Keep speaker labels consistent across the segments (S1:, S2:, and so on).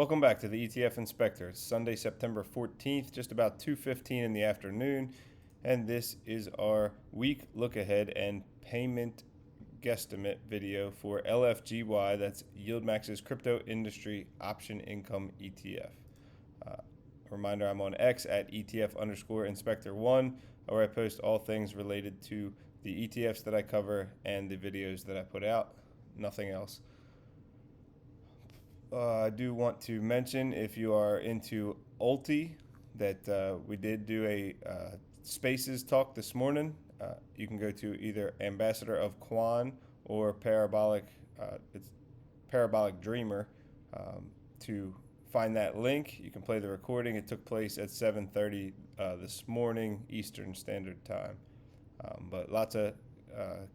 S1: Welcome back to the ETF Inspector. It's Sunday, September 14th, just about 2:15 in the afternoon, and this is our week look ahead and payment guesstimate video for LFGY. That's YieldMax's crypto industry option income ETF. Reminder, I'm on X at ETF_inspector1, where I post all things related to the ETFs that I cover and the videos that I put out. Nothing else. I do want to mention, if you are into Ulti, that we did do a Spaces talk this morning. You can go to either Ambassador of Quan or it's Parabolic Dreamer to find that link. You can play the recording. It took place at 7:30 this morning Eastern Standard Time. But lots of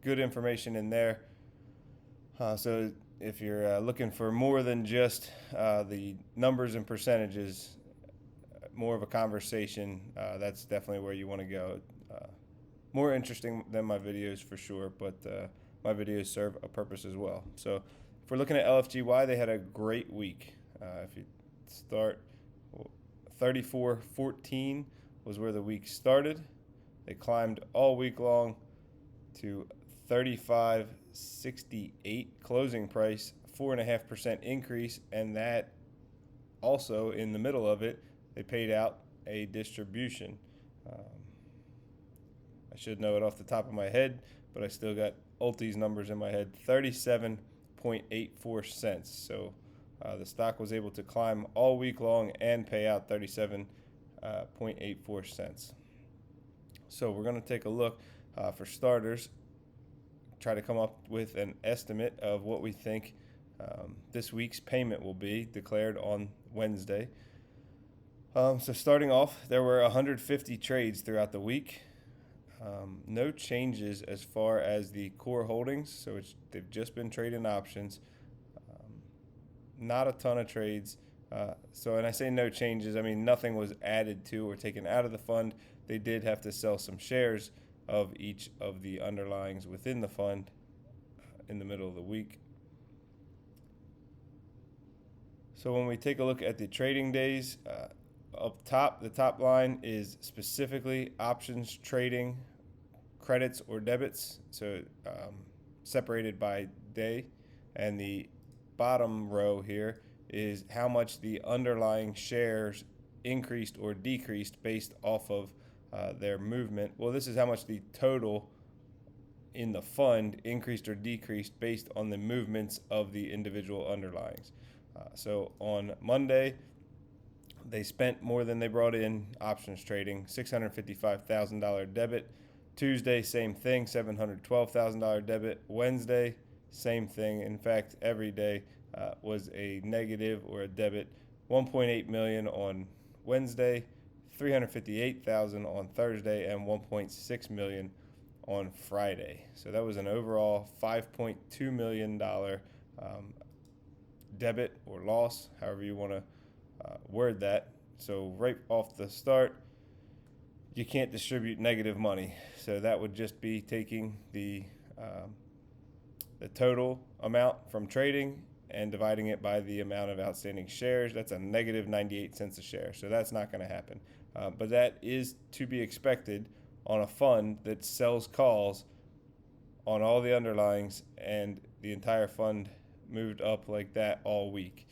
S1: good information in there. So if you're looking for more than just the numbers and percentages, more of a conversation, that's definitely where you want to go. More interesting than my videos for sure, but my videos serve a purpose as well. So if we're looking at LFGY, they had a great week. If you start, 34.14 was where the week started. They climbed all week long to 35.68 closing price, 4.5% increase, and that also in the middle of it, they paid out a distribution. I should know it off the top of my head, but I still got Ulti's numbers in my head, 37.84 cents. So the stock was able to climb all week long and pay out 37.84 cents. So we're going to take a look for starters, try to come up with an estimate of what we think this week's payment will be declared on Wednesday. So starting off, there were 150 trades throughout the week. No changes as far as the core holdings, so they've just been trading options. Not a ton of trades. And I say no changes, I mean nothing was added to or taken out of the fund. They did have to sell some shares of each of the underlyings within the fund in the middle of the week. So when we take a look at the trading days, up top, the top line is specifically options trading, credits or debits, so separated by day, and the bottom row here is how much the underlying shares increased or decreased based off of their movement. Well, this is how much the total in the fund increased or decreased based on the movements of the individual underlyings. So on Monday, they spent more than they brought in options trading, $655,000 debit. Tuesday, same thing, $712,000 debit. Wednesday, same thing. In fact, every day was a negative or a debit. 1.8 million on Wednesday, 358,000 on Thursday, and 1.6 million on Friday. So that was an overall $5.2 million debit or loss, however you want to word that. So right off the start, you can't distribute negative money. So that would just be taking the total amount from trading and dividing it by the amount of outstanding shares. That's a negative 98 cents a share. So that's not going to happen. But that is to be expected on a fund that sells calls on all the underlyings, and the entire fund moved up like that all week.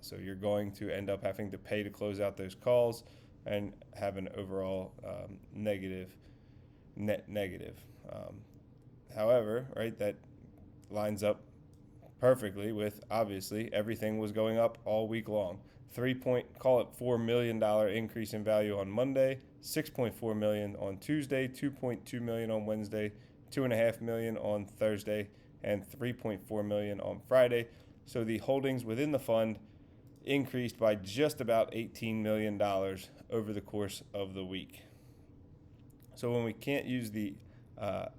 S1: So you're going to end up having to pay to close out those calls and have an overall net negative. However, right, that lines up perfectly with, obviously, everything was going up all week long. Call it $4 million increase in value on Monday, $6.4 million on Tuesday, $2.2 million on Wednesday, $2.5 million on Thursday, and $3.4 million on Friday. So the holdings within the fund increased by just about $18 million over the course of the week. So when we can't use the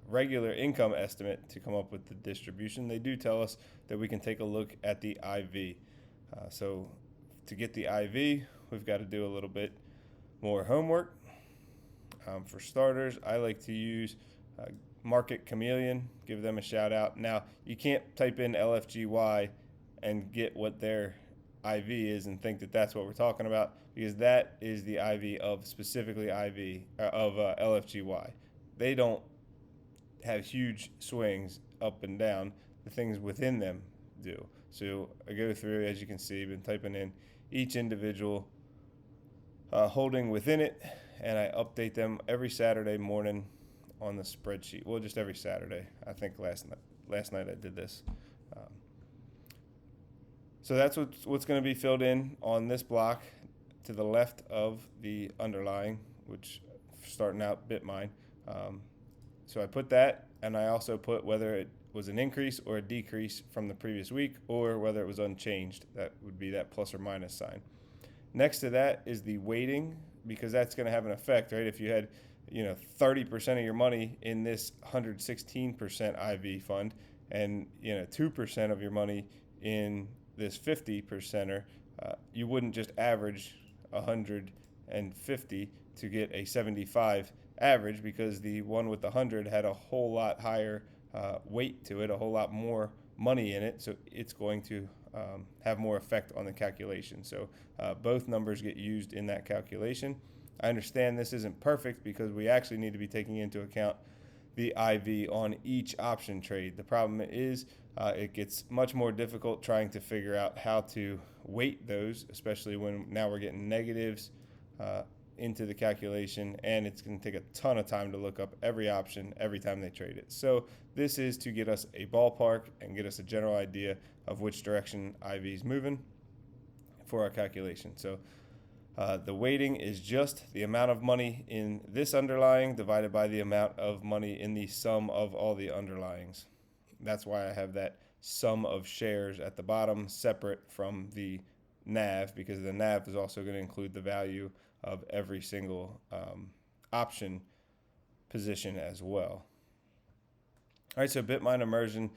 S1: regular income estimate to come up with the distribution, they do tell us that we can take a look at the IV. So to get the IV, we've got to do a little bit more homework. For starters, I like to use Market Chameleon, give them a shout out. Now, you can't type in LFGY and get what their IV is and think that that's what we're talking about, because that is the IV of specifically IV of LFGY. They don't have huge swings up and down. The things within them do. So I go through, as you can see, been typing in each individual holding within it, and I update them every Saturday morning on the spreadsheet. Well, just every Saturday. I think last night I did this. So that's what's going to be filled in on this block to the left of the underlying, which starting out Bitmine. So I put that, and I also put whether it was an increase or a decrease from the previous week, or whether it was unchanged. That would be that plus or minus sign. Next to that is the weighting, because that's going to have an effect, right? If you had 30% of your money in this 116% IV fund, and 2% of your money in this 50%er, you wouldn't just average 150 to get a 75 average, because the one with the 100 had a whole lot higher weight to it, a whole lot more money in it, so it's going to have more effect on the calculation. So both numbers get used in that calculation. I understand this isn't perfect, because we actually need to be taking into account the IV on each option trade. The problem is it gets much more difficult trying to figure out how to weight those, especially when now we're getting negatives into the calculation, and it's going to take a ton of time to look up every option every time they trade it. So this is to get us a ballpark and get us a general idea of which direction IV is moving for our calculation. So the weighting is just the amount of money in this underlying divided by the amount of money in the sum of all the underlyings. That's why I have that sum of shares at the bottom separate from the NAV, because the NAV is also going to include the value of every single option position as well. All right, so Bitmine immersion,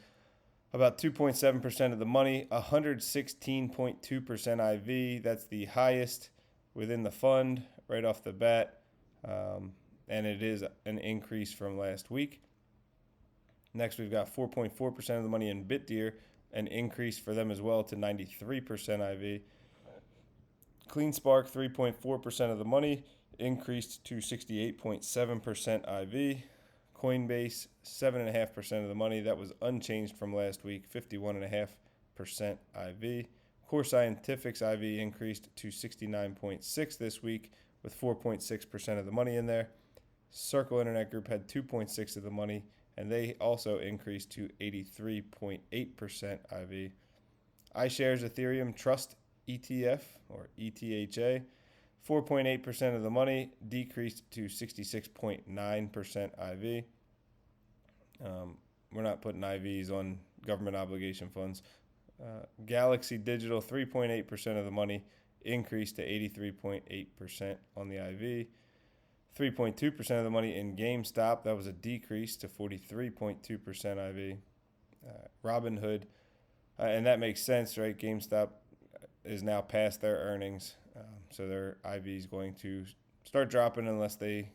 S1: about 2.7% of the money, 116.2% IV. That's the highest within the fund right off the bat, and it is an increase from last week. Next, we've got 4.4% of the money in BitDeer, an increase for them as well to 93% IV. CleanSpark, 3.4% of the money, increased to 68.7% IV. Coinbase, 7.5% of the money, that was unchanged from last week, 51.5% IV. Core Scientific's IV increased to 69.6 this week, with 4.6% of the money in there. Circle Internet Group had 2.6 of the money, and they also increased to 83.8% IV. iShares Ethereum Trust ETF, or ETHA, 4.8% of the money, decreased to 66.9% IV. We're not putting IVs on government obligation funds. Galaxy Digital, 3.8% of the money, increased to 83.8% on the IV. 3.2% of the money in GameStop, that was a decrease to 43.2% IV. Robinhood, and that makes sense, right? GameStop is now past their earnings, so their IV is going to start dropping unless they,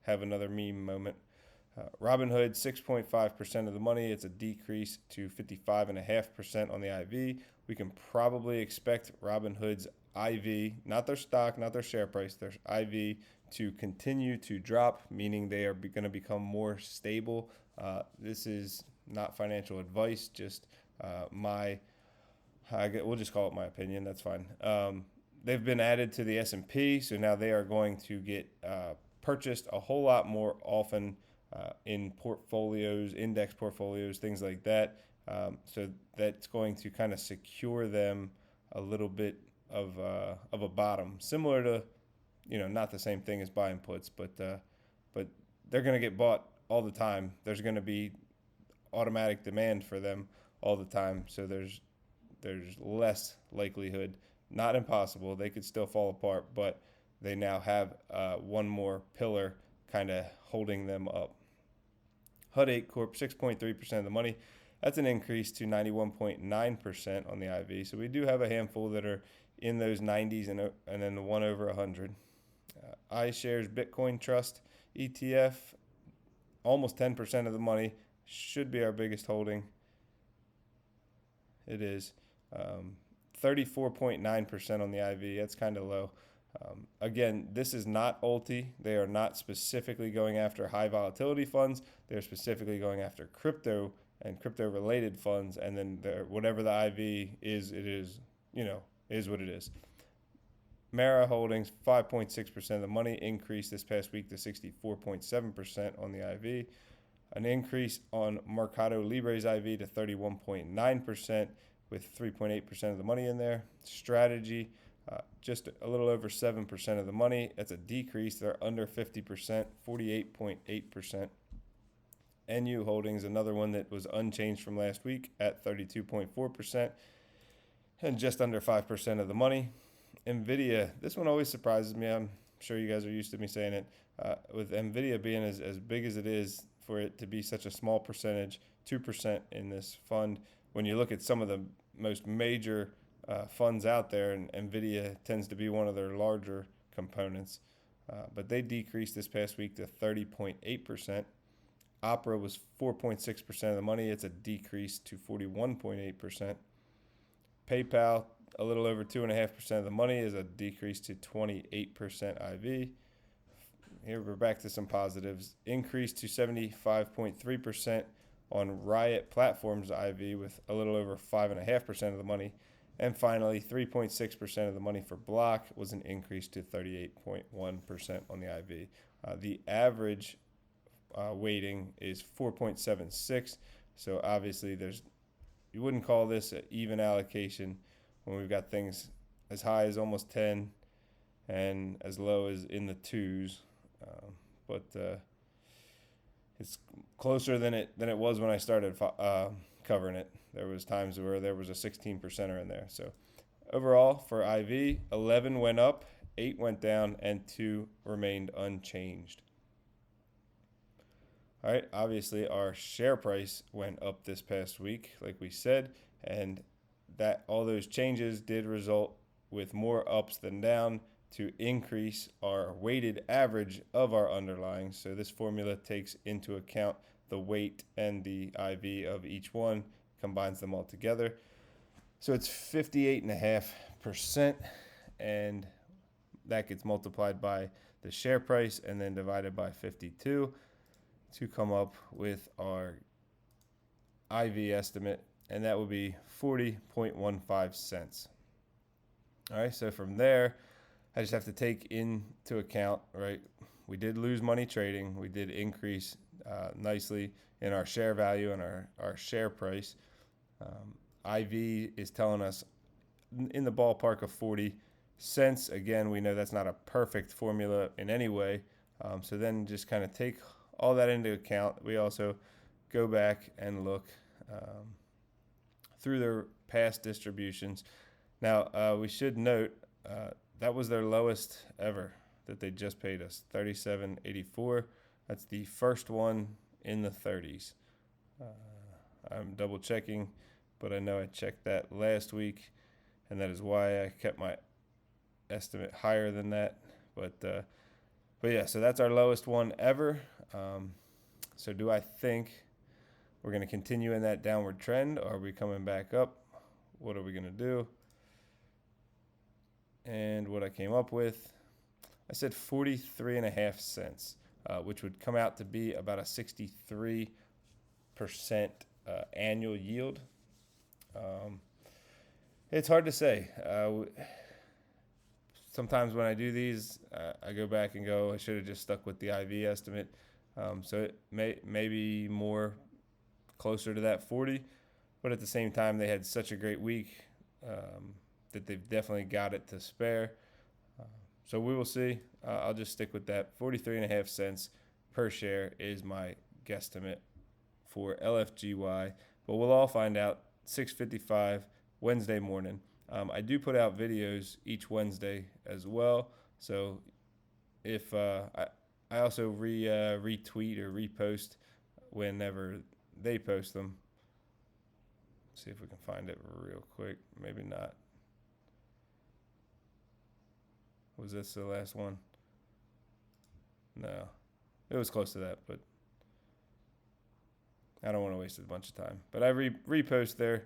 S1: have another meme moment. Robinhood, 6.5% of the money. It's a decrease to 55.5% on the IV. We can probably expect Robinhood's IV, not their stock, not their share price, their IV, to continue to drop, meaning they are going to become more stable. This is not financial advice, just we'll just call it my opinion. That's fine. They've been added to the S&P, so now they are going to get purchased a whole lot more often in portfolios, index portfolios, things like that. So that's going to kind of secure them a little bit of a bottom, similar to, not the same thing as buying puts, but they're going to get bought all the time. There's going to be automatic demand for them all the time, so there's less likelihood, not impossible, they could still fall apart, but they now have one more pillar kind of holding them up. HUD 8 Corp, 6.3% of the money. That's an increase to 91.9% on the IV. So we do have a handful that are in those 90s and then the one over 100. iShares Bitcoin Trust ETF, almost 10% of the money, should be our biggest holding. It is. 34.9% on the IV. That's kind of low. Again, this is not ulti. They are not specifically going after high volatility funds. They're specifically going after crypto and crypto related funds. And then whatever the IV is, it is, is what it is. Mara Holdings, 5.6% of the money, increased this past week to 64.7% on the IV. An increase on Mercado Libre's IV to 31.9% with 3.8% of the money in there. Strategy, just a little over 7% of the money. That's a decrease. They're under 50%, 48.8%. NU Holdings, another one that was unchanged from last week at 32.4% and just under 5% of the money. NVIDIA, this one always surprises me. I'm sure you guys are used to me saying it. With NVIDIA being as big as it is, for it to be such a small percentage, 2% in this fund, when you look at some of the most major funds out there, and NVIDIA tends to be one of their larger components. But they decreased this past week to 30.8%. Opera was 4.6% of the money. It's a decrease to 41.8%. PayPal, a little over 2.5% of the money, is a decrease to 28% IV. Here we're back to some positives. Increase to 75.3% on Riot Platforms IV with a little over 5.5% of the money. And finally, 3.6% of the money for Block was an increase to 38.1% on the IV. The average weighting is 4.76. So obviously you wouldn't call this an even allocation when we've got things as high as almost 10 and as low as in the 2s. But it's closer than it was when I started covering it. There was times where there was a 16%er in there. So overall for IV, 11 went up, 8 went down, and 2 remained unchanged. All right, obviously our share price went up this past week, like we said, and that all those changes did result with more ups than down to increase our weighted average of our underlying. So this formula takes into account the weight and the IV of each one, combines them all together. So it's 58.5%, and that gets multiplied by the share price and then divided by 52 to come up with our IV estimate, and that would be 40.15 cents. All right, so from there, I just have to take into account, right, we did lose money trading. We did increase nicely in our share value and our share price. IV is telling us in the ballpark of 40 cents. Again, we know that's not a perfect formula in any way. So then just kind of take all that into account. We also go back and look through their past distributions. Now, we should note that was their lowest ever that they just paid us, $37.84. That's the first one in the 30s. I'm double checking, but I know I checked that last week, and that is why I kept my estimate higher than that. But yeah, so that's our lowest one ever. So do I think we're going to continue in that downward trend? Or are we coming back up? What are we going to do? And what I came up with, I said 43.5 cents, which would come out to be about a 63% annual yield. It's hard to say. Sometimes when I do these, I go back and go, I should have just stuck with the IV estimate. So it may be more closer to that 40, but at the same time, they had such a great week that they've definitely got it to spare. So we will see. I'll just stick with that. 43.5 cents per share is my guesstimate for LFGY. But we'll all find out 6:55 Wednesday morning. I do put out videos each Wednesday as well. So if I also retweet or repost whenever they post them. See if we can find it real quick. Maybe not. Was this the last one? No. It was close to that, but I don't want to waste a bunch of time. But I repost their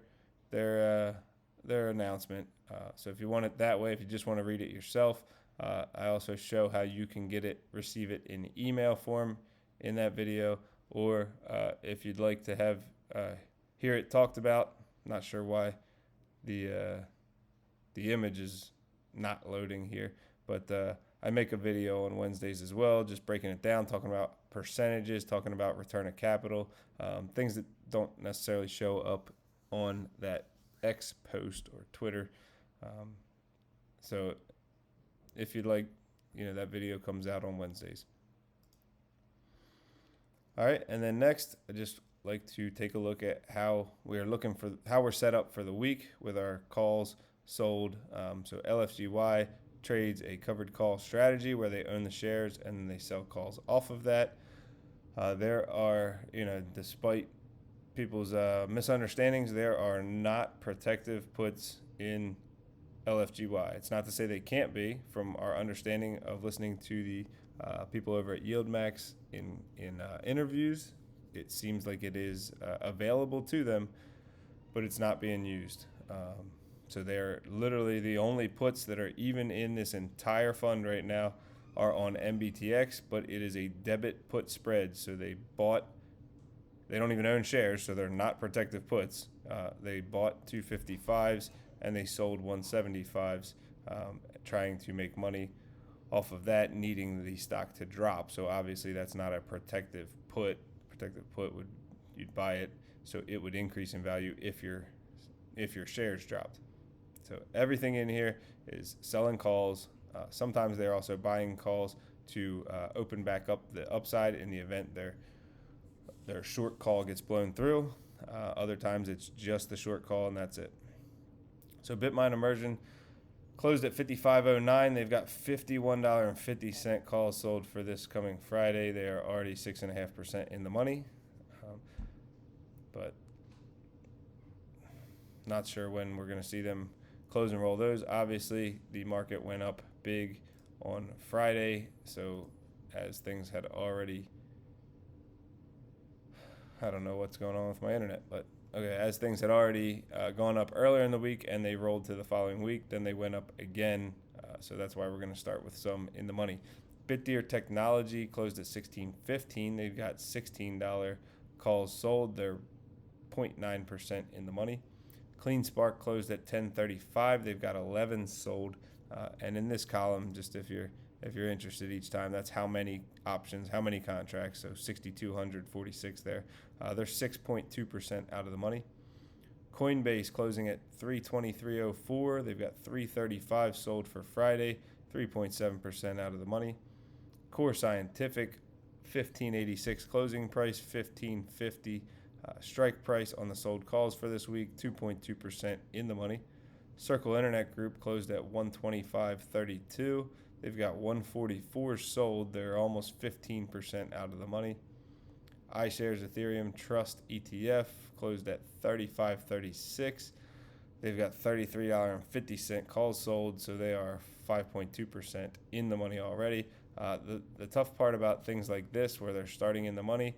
S1: their announcement. So if you want it that way, if you just want to read it yourself, I also show how you can receive it in email form in that video, or if you'd like to hear it talked about. Not sure why the image is not loading here, but I make a video on Wednesdays as well, just breaking it down, talking about percentages, talking about return of capital, things that don't necessarily show up on that X post or Twitter. So if you'd like, that video comes out on Wednesdays. All right, and then next, I just like to take a look at how we're set up for the week with our calls sold. So LFGY trades a covered call strategy where they own the shares and then they sell calls off of that. There are, despite people's misunderstandings, there are not protective puts in LFGY. It's not to say they can't be. From our understanding of listening to the people over at YieldMax in interviews, it seems like it is available to them, but it's not being used. So they're literally the only puts that are even in this entire fund right now are on MBTX, but it is a debit put spread. So they don't even own shares, so they're not protective puts. They bought 255s and they sold 175s, trying to make money off of that, needing the stock to drop. So obviously that's not a protective put. Protective put you'd buy it, so it would increase in value if your shares dropped. So everything in here is selling calls. Sometimes they're also buying calls to open back up the upside in the event their short call gets blown through. Other times it's just the short call and that's it. So Bitmine Immersion closed at 55.09. They've got $51.50 calls sold for this coming Friday. They are already 6.5% in the money, but not sure when we're going to see them close and roll those. Obviously, the market went up big on Friday, so as things had already, I don't know what's going on with my internet, but okay, as things had already gone up earlier in the week and they rolled to the following week, then they went up again. So that's why we're going to start with some in the money. BitDeer Technology closed at $16.15. They've got $16 calls sold. They're 0.9% in the money. CleanSpark closed at $10.35. They've got 11 sold. And in this column, just if you're interested each time, that's how many options, how many contracts. So 6,246 there. They're 6.2% out of the money. Coinbase closing at 323.04. They've got 335 sold for Friday, 3.7% out of the money. Core Scientific, 1586 closing price, 1550 strike price on the sold calls for this week, 2.2% in the money. Circle Internet Group closed at 125.32. They've got 144 sold. They're almost 15% out of the money. iShares Ethereum Trust ETF closed at 35.36. They've got $33.50 calls sold, so they are 5.2% in the money already. The tough part about things like this, where they're starting in the money,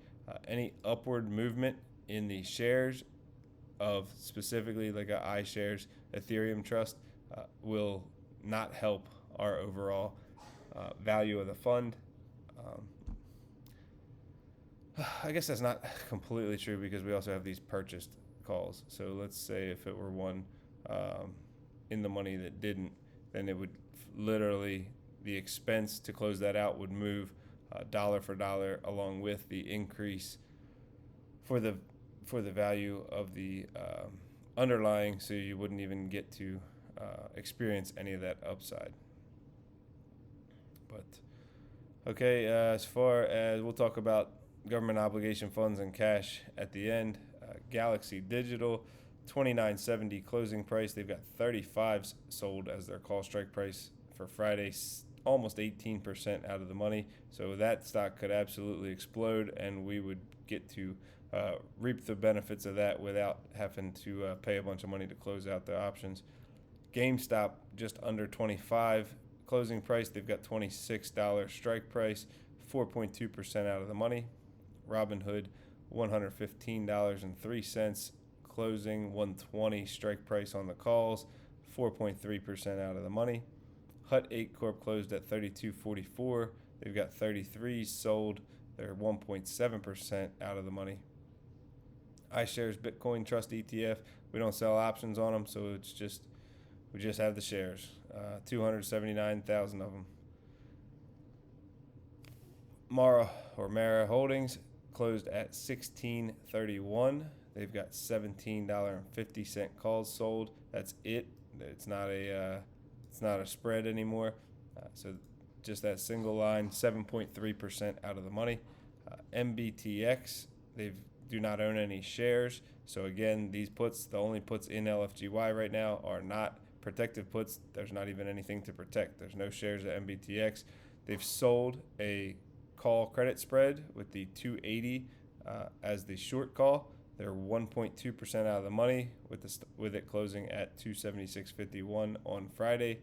S1: any upward movement in the shares of specifically like a iShares Ethereum Trust will not help our overall value of the fund. I guess that's not completely true because we also have these purchased calls. So let's say if it were one in the money that didn't, then it would literally, the expense to close that out would move dollar for dollar along with the increase for the value of the underlying, so you wouldn't even get to experience any of that upside. But okay, as far as we'll talk about government obligation funds and cash at the end. Galaxy Digital, $29.70 closing price. They've got 35s sold as their call strike price for Friday, almost 18% out of the money. So that stock could absolutely explode, and we would get to reap the benefits of that without having to pay a bunch of money to close out the options. GameStop, just under 25 closing price. They've got $26 strike price, 4.2% out of the money. Robinhood, $115.03 closing, 120 strike price on the calls, 4.3% out of the money. Hut 8 Corp closed at 32.44. They've got 33 sold. They're 1.7% out of the money. iShares Bitcoin Trust ETF. We don't sell options on them, so we just have the shares. 279,000 of them. Mara Holdings closed at 16.31. They've got $17.50 calls sold. That's it. It's not a spread anymore. So just that single line, 7.3% out of the money. MBTX, they do not own any shares. So again, these puts, the only puts in LFGY right now are not protective puts. There's not even anything to protect. There's no shares at MBTX. They've sold a call credit spread with the 280 as the short call. They're 1.2% out of the money with it closing at 276.51 on Friday,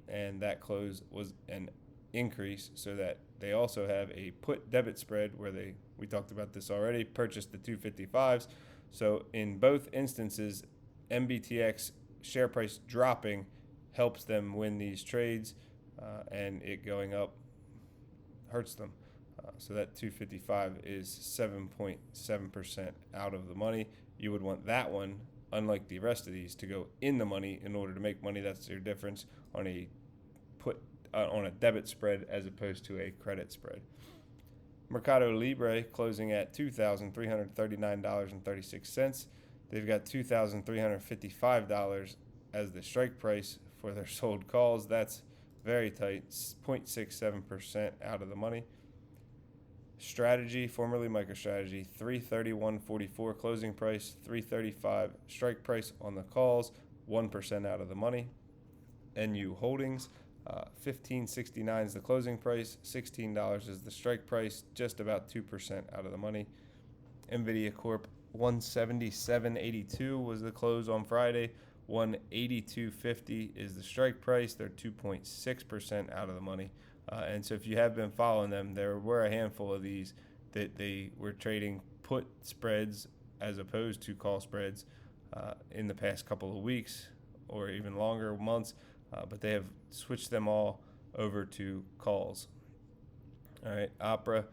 S1: and that close was an increase, so that they also have a put debit spread where we talked about this already, purchased the 255s. So in both instances, MBTX share price dropping helps them win these trades, and it going up hurts them. So that 255 is 7.7% out of the money. You would want that one, unlike the rest of these, to go in the money in order to make money. That's your difference on a debit spread as opposed to a credit spread. Mercado Libre closing at $2,339.36. They've got $2,355 as the strike price for their sold calls. That's very tight, 0.67% out of the money. Strategy, formerly MicroStrategy, $331.44 closing price, $335 strike price on the calls, 1% out of the money. NU Holdings, $15.69 is the closing price, $16 is the strike price, just about 2% out of the money. NVIDIA Corp, $177.82 was the close on Friday, $182.50 is the strike price. They're 2.6% out of the money. And so if you have been following them, there were a handful of these that they were trading put spreads as opposed to call spreads in the past couple of weeks or even longer months, but they have switched them all over to calls. All right, Opera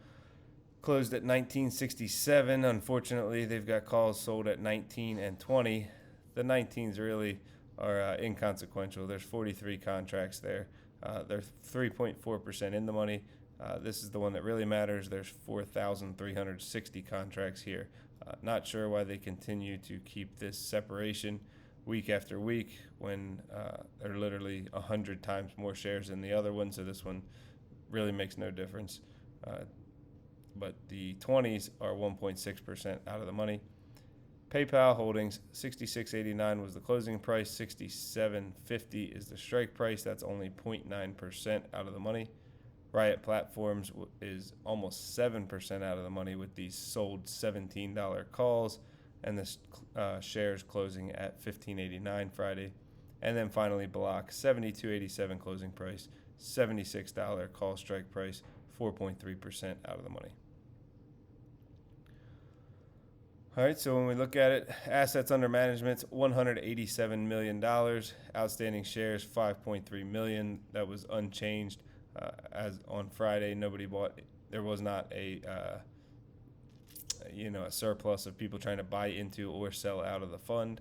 S1: closed at 19.67. Unfortunately, they've got calls sold at 19 and 20. The 19s really are inconsequential. There's 43 contracts there. They're 3.4% in the money. This is the one that really matters. There's 4,360 contracts here. Not sure why they continue to keep this separation week after week when there are literally 100 times more shares than the other one, so this one really makes no difference. But the 20s are 1.6% out of the money. PayPal Holdings, $66.89 was the closing price, $67.50 is the strike price. That's only 0.9% out of the money. Riot Platforms is almost 7% out of the money with these sold $17 calls, and the shares closing at $15.89 Friday. And then finally Block, $72.87 closing price, $76 call strike price, 4.3% out of the money. All right, so when we look at it, assets under management, $187 million. Outstanding shares, 5.3 million. That was unchanged as on Friday. Nobody bought. There was not a surplus of people trying to buy into or sell out of the fund.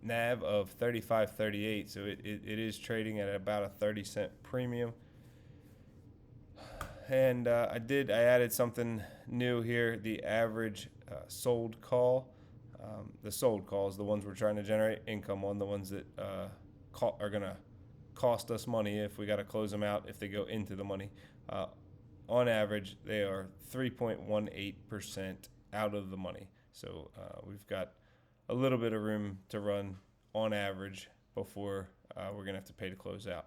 S1: NAV of 35.38, so it is trading at about a 30-cent premium. And I added something new here. The average sold call, the sold calls, the ones we're trying to generate income on, the ones that are going to cost us money if we got to close them out if they go into the money. On average, they are 3.18% out of the money. So we've got a little bit of room to run on average before we're going to have to pay to close out.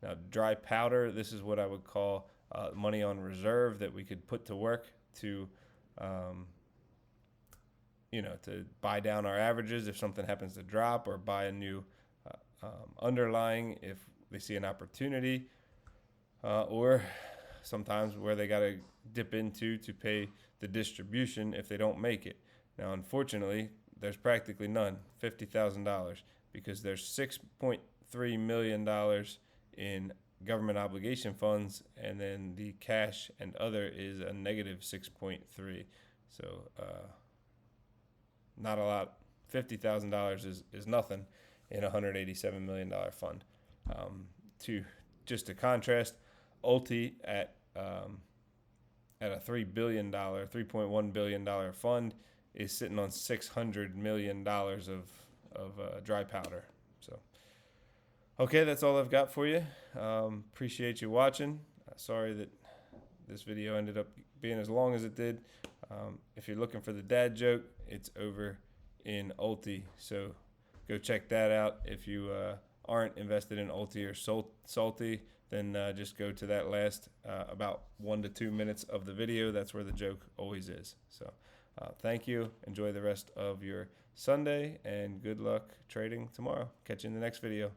S1: Now, dry powder, this is what I would call money on reserve that we could put to work to to buy down our averages if something happens to drop, or buy a new underlying if they see an opportunity, or sometimes where they got to dip into to pay the distribution if they don't make it. Now, unfortunately, there's practically none, $50,000, because there's $6.3 million in government obligation funds, and then the cash and other is a negative 6.3. So not a lot. $50,000 is nothing in a $187 million fund. To contrast, Ulti at a $3.1 billion fund is sitting on $600 million of dry powder. So, okay, that's all I've got for you. Appreciate you watching. Sorry that this video ended up being as long as it did. If you're looking for the dad joke, it's over in Ulti. So go check that out. If you aren't invested in Ulti or Salty, then just go to that last about 1 to 2 minutes of the video. That's where the joke always is. So thank you. Enjoy the rest of your Sunday, and good luck trading tomorrow. Catch you in the next video.